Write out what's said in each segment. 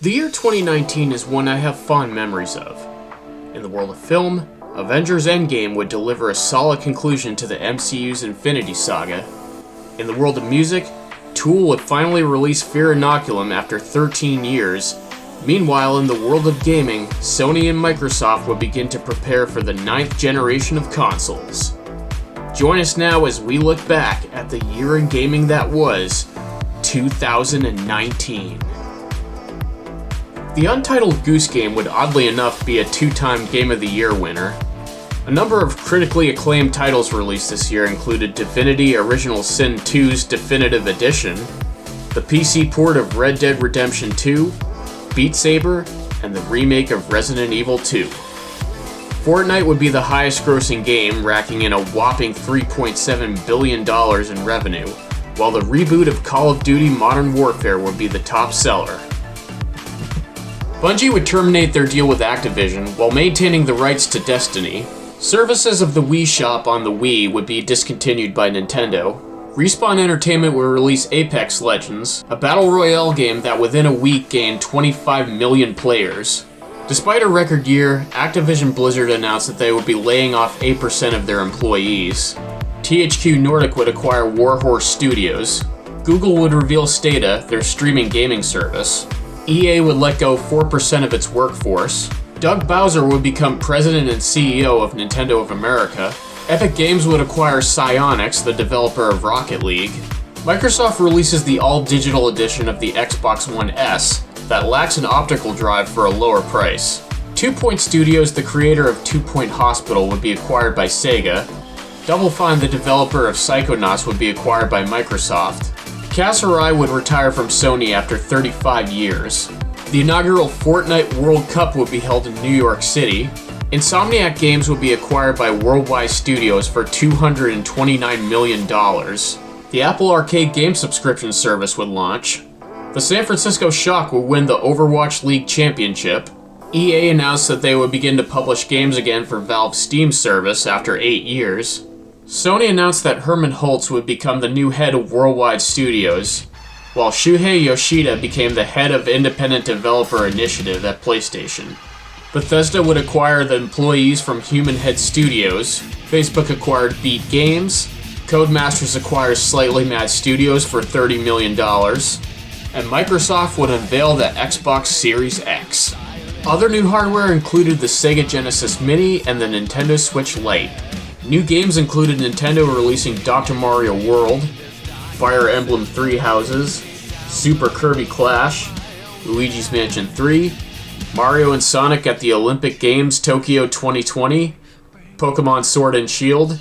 The year 2019 is one I have fond memories of. In the world of film, Avengers Endgame would deliver a solid conclusion to the MCU's Infinity Saga. In the world of music, Tool would finally release Fear Inoculum after 13 years. Meanwhile, in the world of gaming, Sony and Microsoft would begin to prepare for the 9th generation of consoles. Join us now as we look back at the year in gaming that was 2019. The Untitled Goose Game would oddly enough be a 2-time Game of the Year winner. A number of critically acclaimed titles released this year included Divinity Original Sin 2's Definitive Edition, the PC port of Red Dead Redemption 2, Beat Saber, and the remake of Resident Evil 2. Fortnite would be the highest grossing game, racking in a whopping $3.7 billion in revenue, while the reboot of Call of Duty Modern Warfare would be the top seller. Bungie would terminate their deal with Activision while maintaining the rights to Destiny. Services of the Wii Shop on the Wii would be discontinued by Nintendo. Respawn Entertainment would release Apex Legends, a battle royale game that within a week gained 25 million players. Despite a record year, Activision Blizzard announced that they would be laying off 8% of their employees. THQ Nordic would acquire Warhorse Studios. Google would reveal Stadia, their streaming gaming service. EA would let go 4% of its workforce. Doug Bowser would become president and CEO of Nintendo of America. Epic Games would acquire Psyonix, the developer of Rocket League. Microsoft releases the all-digital edition of the Xbox One S that lacks an optical drive for a lower price. 2 Point Studios, the creator of 2 Point Hospital, would be acquired by Sega. Double Fine, the developer of Psychonauts, would be acquired by Microsoft. Kasserai would retire from Sony after 35 years. The inaugural Fortnite World Cup would be held in New York City. Insomniac Games would be acquired by Worldwide Studios for $229 million. The Apple Arcade game subscription service would launch. The San Francisco Shock would win the Overwatch League Championship. EA announced that they would begin to publish games again for Valve's Steam service after 8 years. Sony announced that Hermen Hulst would become the new head of Worldwide Studios, while Shuhei Yoshida became the head of Independent Developer Initiative at PlayStation. Bethesda would acquire the employees from Human Head Studios. Facebook acquired Beat Games. Codemasters acquires Slightly Mad Studios for $30 million. And Microsoft would unveil the Xbox Series X. Other new hardware included the Sega Genesis Mini and the Nintendo Switch Lite. New games included Nintendo releasing Dr. Mario World, Fire Emblem Three Houses, Super Kirby Clash, Luigi's Mansion 3, Mario and Sonic at the Olympic Games Tokyo 2020, Pokemon Sword and Shield,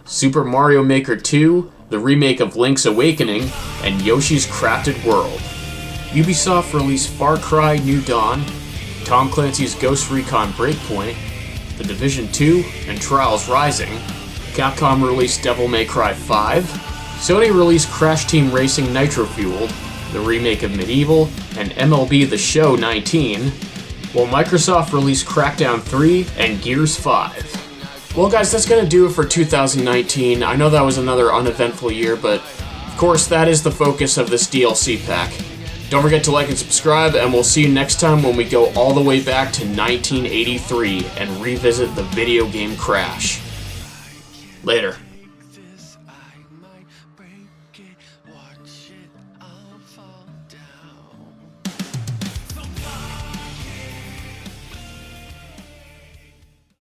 Super Mario Maker 2, the remake of Link's Awakening, and Yoshi's Crafted World. Ubisoft released Far Cry New Dawn, Tom Clancy's Ghost Recon Breakpoint, The Division 2, and Trials Rising. Capcom released Devil May Cry 5. Sony released Crash Team Racing Nitro Fueled, the remake of Medieval, and MLB The Show 19, while Microsoft released Crackdown 3 and Gears 5. Well guys, that's going to do it for 2019. I know that was another uneventful year, but of course that is the focus of this DLC pack. Don't forget to like and subscribe, and we'll see you next time when we go all the way back to 1983 and revisit the video game crash. Later.